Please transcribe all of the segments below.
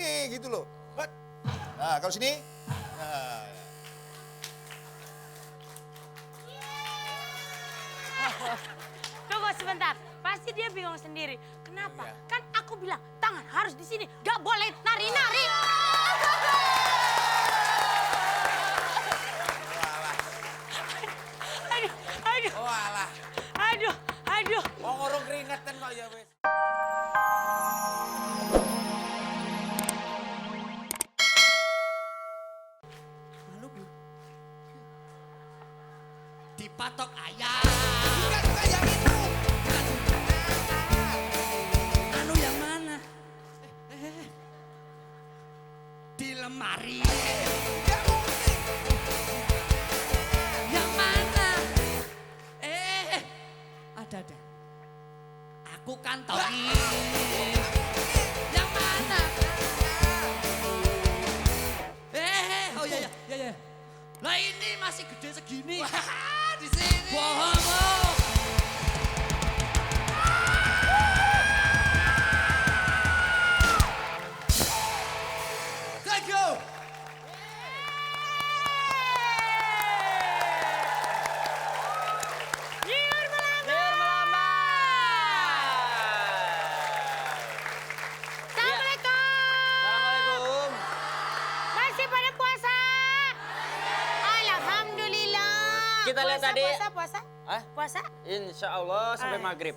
sini gitu loh. Nah, kalau sini. Nah. Tunggu sebentar, pasti dia bingung sendiri. Kenapa? Iya. Kan aku bilang tangan harus di sini, gak boleh nari-nari. Aduh, aduh, Walah. aduh, aduh. Mau ngorong keringetan kok ya wes. Dipatok ayam. Bukan yang itu. Anu yang mana? Di lemari. Yang mana? Ada. Aku kantongi. Yang mana? Oh iya. Lah ini masih gede segini. Di sini. Bohong. Thank you. Nyiur melambai. Assalamualaikum. Assalamualaikum. Masih pada puasa? Alhamdulillah. Kita lihat tadi. Puasa. Hah? Puasa? Insya Allah sampai Ah. maghrib.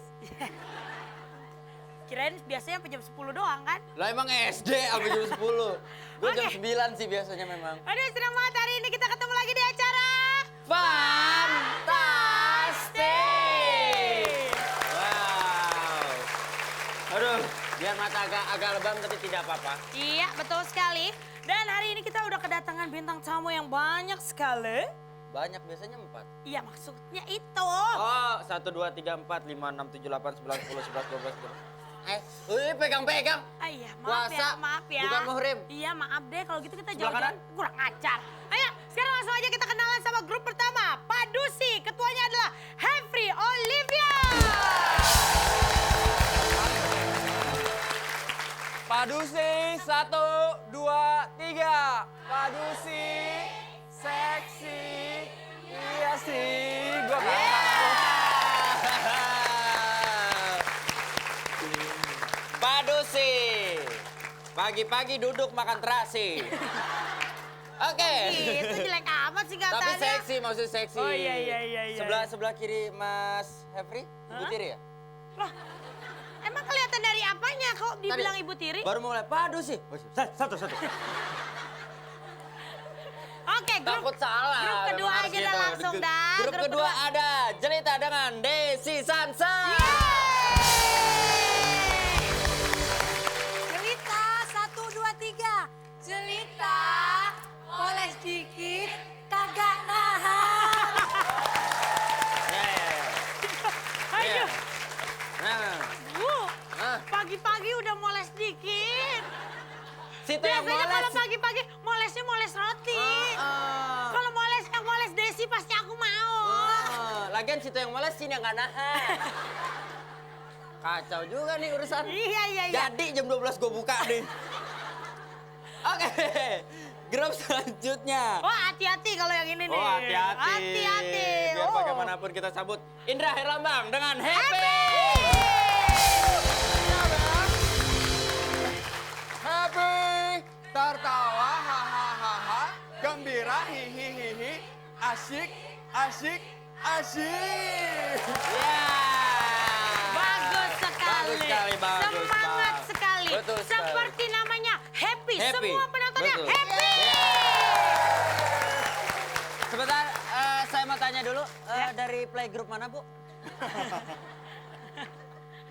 Kirain biasanya sampai jam 10 doang kan? Lah emang SD sampai jam 10. Gue jam Oke. 9 sih biasanya memang. Aduh, senang banget hari ini kita ketemu lagi di acara Fantastic! Wow. Aduh, biar mata agak lebam tapi tidak apa-apa. Iya, betul sekali. Dan hari ini kita udah kedatangan bintang tamu yang banyak sekali. Banyak biasanya 4. Iya, maksudnya itu. Oh, 1, 2, 3, 4, 5, 6, 7, 8, 9, 10, 11, 12, 13. Pegang-pegang. Ah, iya, maaf Puasa, ya, maaf ya. bukan muhrim. Iya, maaf deh kalau gitu kita Sebelah jauh-jauh kanan. kurang ajar. Ayo, sekarang langsung aja kita kenalan sama grup pertama. Pak Dusi, ketuanya adalah Hefri Olivia. Padusi, 1, 2, 3. Padusi, seksi, iya sih. Gua Padusi. Pagi-pagi duduk makan terasi. Oke. Itu jelek amat sih katanya. Tapi seksi, maksudnya seksi. Oh, iya. Sebelah kiri Mas Hefri, Ibu Tiri ya? Loh, emang kelihatan dari apanya kok dibilang Tadi Ibu Tiri? Baru mau mulai, Padusi. Satu. Oke, Takut salah. grup kedua memang harus aja lah gitu. langsung dah. Grup kedua ada Jelita dengan Desi Sansa. Jelita, 1, 2, 3. Jelita, poles dikit, kagak nahan. Ya. Aduh, Nah, Bu, Hah? pagi-pagi udah moles dikit. situ yang Biasanya kalau moles. pagi-pagi molesnya moles roti. Ah. Kalau moles yang moles Desi pasti aku mau. Lagian situ yang moles, sini yang nggak nahan. Kacau juga nih urusan. Iya. Jadi jam 12 gue buka nih. Oke, grup selanjutnya. Oh, hati-hati kalau yang ini nih. Oh, hati-hati. Hati-hati. Biar Oh. bagaimanapun kita sambut Indra Herlambang dengan Happy. happy, tertawa, hahaha, gembira, hihihihi, asyik. Ya. Bagus sekali. Bagus Semangat sekali. Betul sekali. Seperti namanya happy. Happy. Semua penontonnya Betul. happy. Sebentar, saya mau tanya dulu, dari playgroup mana, Bu?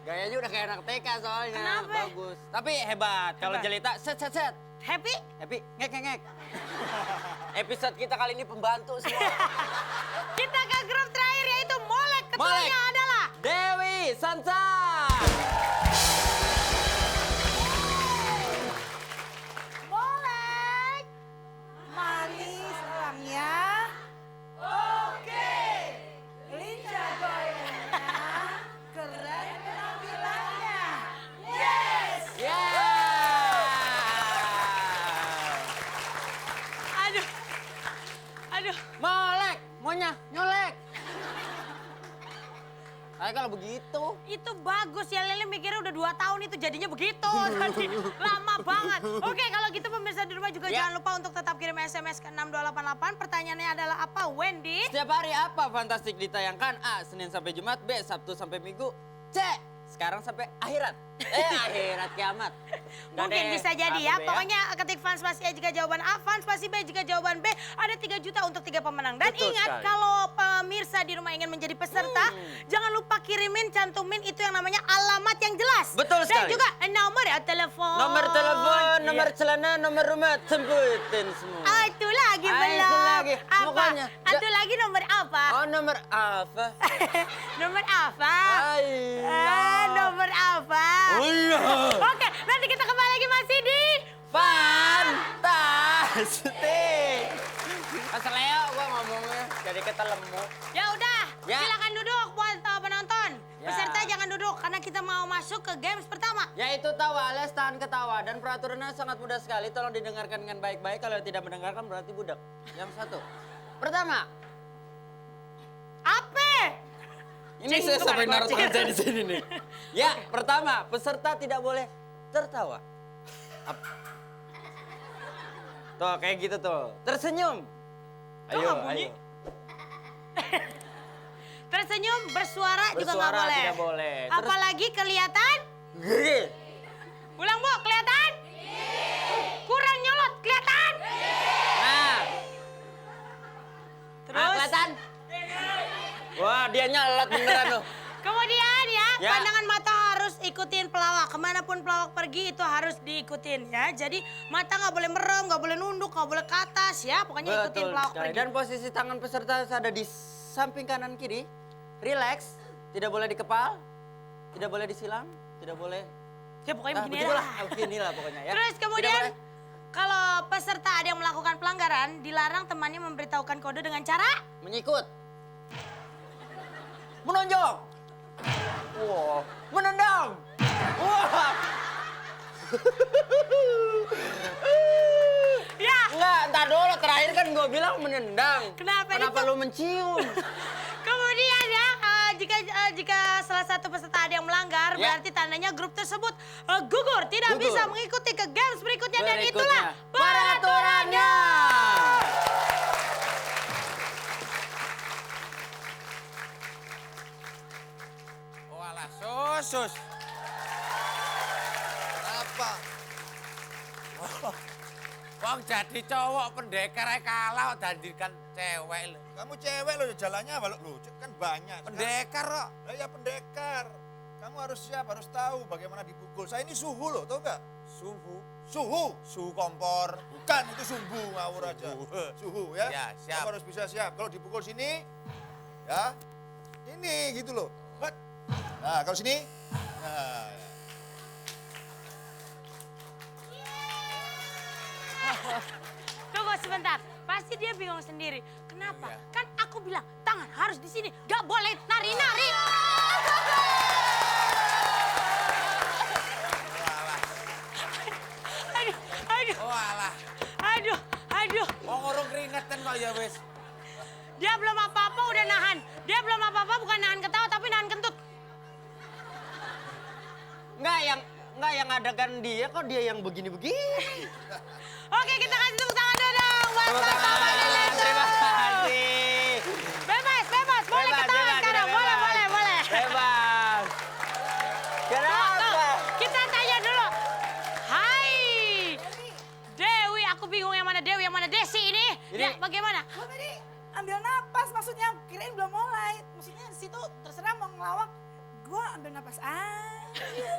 Gayanya udah kayak anak TK soalnya. Kenapa? Bagus. Tapi hebat. Kalau Hebat. Jelita, set. Happy? Happy, ngek. Episode kita kali ini pembantu semua. Kita ke grup terakhir yaitu Molek. Ketuanya Molek. adalah Dewi Sansa. Molek. Manis orangnya. Oke. Lincah goyangnya. Keren penampilannya. Yes. Yeah. Kayak kalau begitu. Itu bagus ya, Lele mikirnya udah 2 tahun itu jadinya begitu. Tadi lama banget. Oke, kalau gitu pemirsa di rumah juga Ya. jangan lupa untuk tetap kirim SMS ke 6288. Pertanyaannya adalah apa, Wendy? Setiap hari apa Fantastik ditayangkan? A. Senin sampai Jumat. B. Sabtu sampai Minggu. C. Sekarang sampai akhirat. Akhirat kiamat. Nggak Mungkin deh. bisa jadi A, ya. B, Pokoknya ketik fans spasi A jika jawaban A, fans spasi B jika jawaban B. Ada 3 juta untuk 3 pemenang. Dan Betul ingat sekali. kalau pemirsa di rumah ingin menjadi peserta, jangan lupa kirimin, cantumin itu yang namanya alamat yang jelas. Betul Dan sekali. juga nomor telepon. Nomor telepon, Iya. nomor celana, nomor rumah, sebutin semua. Ah, itu lagi Ah, belum. itu lagi. Apa? Pokoknya, Itu lagi nomor apa? Oh, nomor apa? Nomor apa? Nomor apa? Oh iya. Oke, nanti kita kembali lagi masih di Fantastik. Mas Leo, gua ngomongnya jadi ketelemu. Ya udah, Ya. silakan duduk buat penonton. Ya. Peserta jangan duduk karena kita mau masuk ke games pertama. Yaitu tawa alias tahan ketawa. Dan peraturannya sangat mudah sekali. Tolong didengarkan dengan baik-baik. Kalau tidak mendengarkan berarti budak. Yang satu. Pertama. Apa? Ini Cing, saya itu sampai mana naruh kucing? tangan saya di sini nih. Ya, pertama. Peserta tidak boleh tertawa. Tuh, kayak gitu tuh. Tersenyum. Kok nggak bunyi? Tersenyum, bersuara juga nggak Bersuara boleh. tidak boleh. Terus- Apalagi kelihatan? Gede. Ulang Bu, kelihatan? Kurang nyolot, kelihatan? Nah. Terus? Kelihatan? Wah, dia nyalot beneran loh. Kemudian ya, Ya. pandangan mata harus ikutin pelawak. Kemanapun pelawak pergi itu harus diikutin ya. Jadi mata nggak boleh merem, nggak boleh nunduk, nggak boleh ke atas ya. Pokoknya ikutin pelawak sekali. pergi. Dan posisi tangan peserta ada di samping kanan kiri. Relax, tidak boleh dikepal, tidak boleh disilang, tidak boleh. Ya pokoknya begini begitulah, lah. beginilah pokoknya ya. Terus Tidak kemudian boleh. kalau peserta ada yang melakukan pelanggaran, dilarang temannya memberitahukan kode dengan cara Menyikut. Menonjok. Wah, menendang. Wah. ya. Enggak, ntar dulu terakhir kan gue bilang menendang. Kenapa Kenapa itu? lu mencium? Kemudian ya, jika salah satu peserta ada yang melanggar, Ya. berarti tandanya grup tersebut gugur, tidak Gugur. bisa mengikuti ke games berikutnya, dan Berikutnya, itulah peraturannya. Walah, sus. Apa? Wong jadi cowok pendekar ae kalah dandingan cewek lho. Kamu cewek loh, jalannya apa lo? Kan banyak. Pendekar kok. Lah ya pendekar. Kamu harus siap, harus tahu bagaimana dipukul. Saya ini suhu loh, tahu nggak? Suhu. Suhu. Suhu kompor. Bukan, itu sumbu ngawur aja. Suhu. Suhu ya. Ya, siap. Kamu harus bisa siap. Kalau dipukul sini, ya, ini gitu loh. But. Nah, kalau sini, nah, ya. Tunggu sebentar, pasti dia bingung sendiri. Kenapa? Iya. Kan aku bilang tangan harus di sini, gak boleh nari-nari. Aduh, aduh, Walah. aduh, aduh. Wong urung keringetan kok ya wis. Dia belum apa-apa udah nahan. Dia belum apa-apa bukan nahan ketawa tapi nahan kentut. Enggak yang adegan dia kok dia yang begini-begini. Oke, kita kasih tepuk tangan dulu dong buat Tepuk Bapak tangan, Fadil. terima kasih. Bebas, bebas. Boleh Bebas, ketawa bebas, sekarang. sudah Boleh, bebas. boleh, boleh. Bebas. Tuh, Kenapa? kita tanya dulu. Hai. Dewi, aku bingung yang mana Dewi, yang mana Desi ini. Ini- Ya, bagaimana? Gue tadi ambil napas, maksudnya kirain belum mulai. Maksudnya di situ terserah mau ngelawak. Gue ambil napas aja.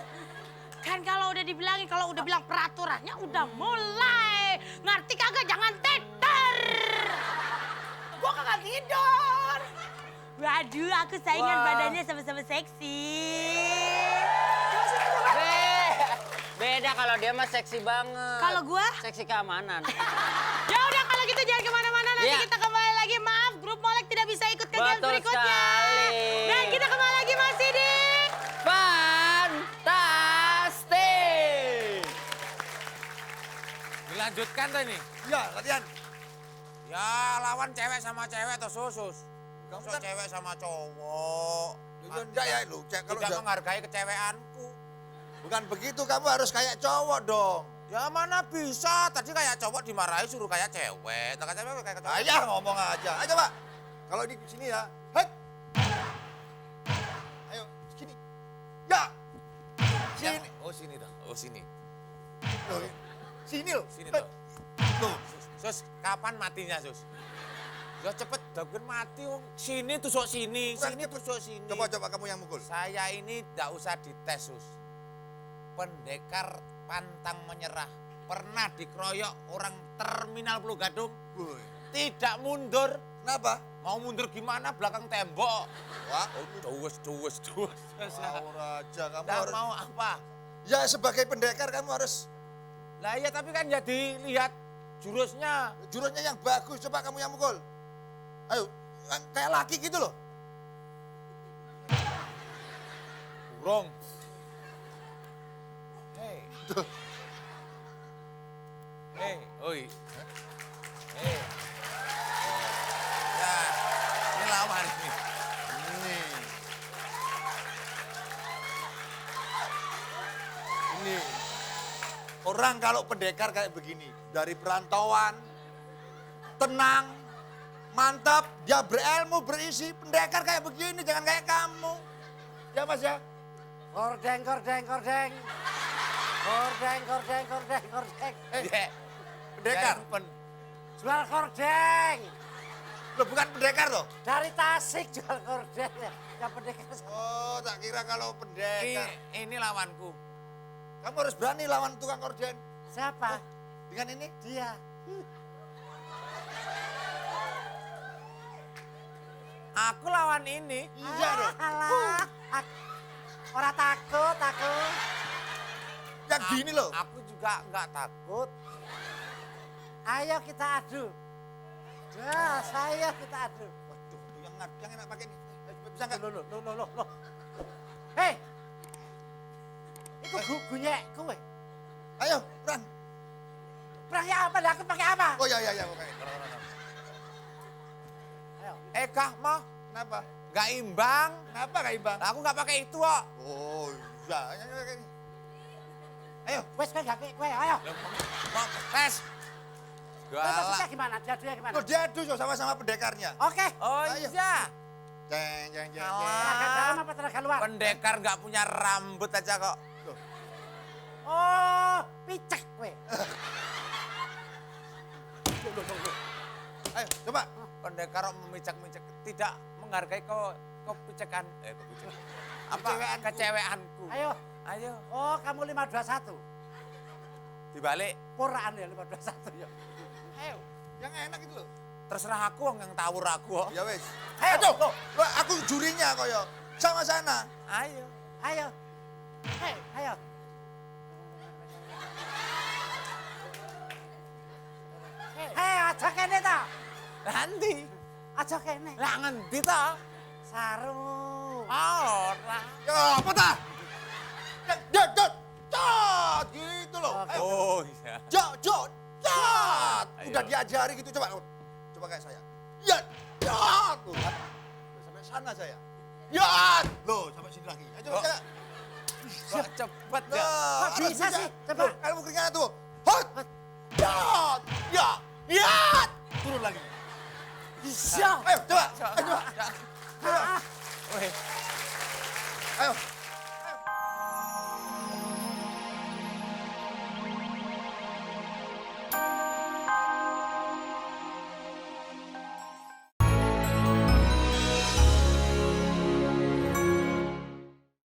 Kan kalau udah dibilangin, kalau udah bilang peraturannya udah mulai. Ngerti kagak? Jangan teter. Gue kagak tidur. Waduh, aku saingan Wah. badannya sama-sama seksi. Beda kalau dia mah seksi banget. Kalau gua? Seksi keamanan. Ya udah kalau gitu jangan kemana-mana, nanti Iya. kita kembali lagi. Maaf, grup Molek tidak bisa ikut ke games Betul berikutnya. sekali. Dan kita kembali lagi masih di... Fantastik. Dilanjutkan tuh ini. Ya, latihan. Ya lawan cewek sama cewek atau susus. Kamu So, kan- cewek sama cowok. Anda ya lu, kalau tidak menghargai keceweanku. bukan begitu, kamu harus kayak cowok dong. Ya mana bisa, tadi kayak cowok dimarahi suruh kayak cewek. Tak cewek kayak cowok. Ayah ngomong aja. Ayo coba. Kalau di sini ya. Hei. Ayo, sini. Ya. Sini. Oh sini dong, oh sini. Loh, sini loh. Sini Hei. toh. Tuh. Sus, kapan matinya Sus? Ya cepet, dagen mati. Wong. Sini tusuk sini, Bukan sini cepet. tusuk sini. Coba kamu yang mukul. Saya ini tidak usah dites Sus. Pendekar pantang menyerah. Pernah dikeroyok orang terminal Pulau Gadung. Woi. Tidak mundur. Kenapa? Mau mundur gimana belakang tembok. Wah, Oh, duwes. wow, Raja, kamu Nggak harus. mau apa? Ya sebagai pendekar kamu harus Lah iya tapi kan ya dilihat jurusnya. jurusnya yang bagus. Coba kamu yang mukul. Ayo, kayak laki gitu loh. Burung. Hei. Hei, oi. Hei. Ya, ini lawan ini. Ini. Ini. Orang kalau pendekar kayak begini, dari perantauan, tenang, mantap, dia berilmu, berisi, pendekar kayak begini, jangan kayak kamu. Ya Mas ya? Kordeng. Kordeng. Ya, Pendekar. Jual kordeng. Loh bukan pendekar loh? Dari Tasik jual kordeng. Ya pendekar. Oh, tak kira kalau pendekar. Ini lawanku. Kamu harus berani lawan tukang korden. Siapa? Dengan ini? Dia. Aku lawan ini. Iya dong. Alah. Orang takut. Yang gini loh. Aku juga nggak takut. Ayo kita adu. Ya, saya kita adu. Waduh, yang enak pakai ini. Bisa nggak? Loh. Hei. Itu gunyek kowe. Ayo, perang. Perangnya apa? Lah, aku pakai apa? Oh ya, pakai. Ayo. Kah mah Kenapa? nggak imbang. Kenapa gak imbang? Aku nggak pakai itu kok. Oh iya, ayo pakai ini. Ayo, Wes kowe gak kowe, ayo. Mau tes. Maksudnya Galak. gimana? Jadunya gimana? lo diadu so, sama-sama pendekarnya. Oke. Oh Ayo. iya. Jeng. Tenaga dalam apa tenaga luar? Pendekar nggak punya rambut aja kok. Oh, picek kowe. Ayo, coba. Pendekar memijak-mijak tidak menghargai kepicekan. Kepicekan. Apa keceweanku. Ayo. Oh, kamu 521. Dibalik. Puraan ya 521 ya. Ayo. Yang enak itu loh. Terserah aku yang tawur aku kok. Ya wes. Ayo. Aduh, lo, aku jurinya koyo. Sama sana. Ayo. Ayo. Hei, ayo. Hei, aja kene ta. Nanti. Aja kene. Lah ngendi ta? Sarung. Ora. Ya, apa ta? Jod. Gitu loh. Ayo. Oh iya. Jod. Udah Ayo. diajari gitu, coba. Coba kayak saya. Ya. Tuh kan. Udah sampai sana saya. Ya. Loh, sampai sini lagi. Ayo coba. Oh. Coba. Kok cepet ya? Loh, Kok harus bisa sih? Coba. Loh, kamu keringat tuh. Hot. Ya. Turun lagi. Bisa. Ayo, coba. Ya. Ayo, coba. Weh. Ayo.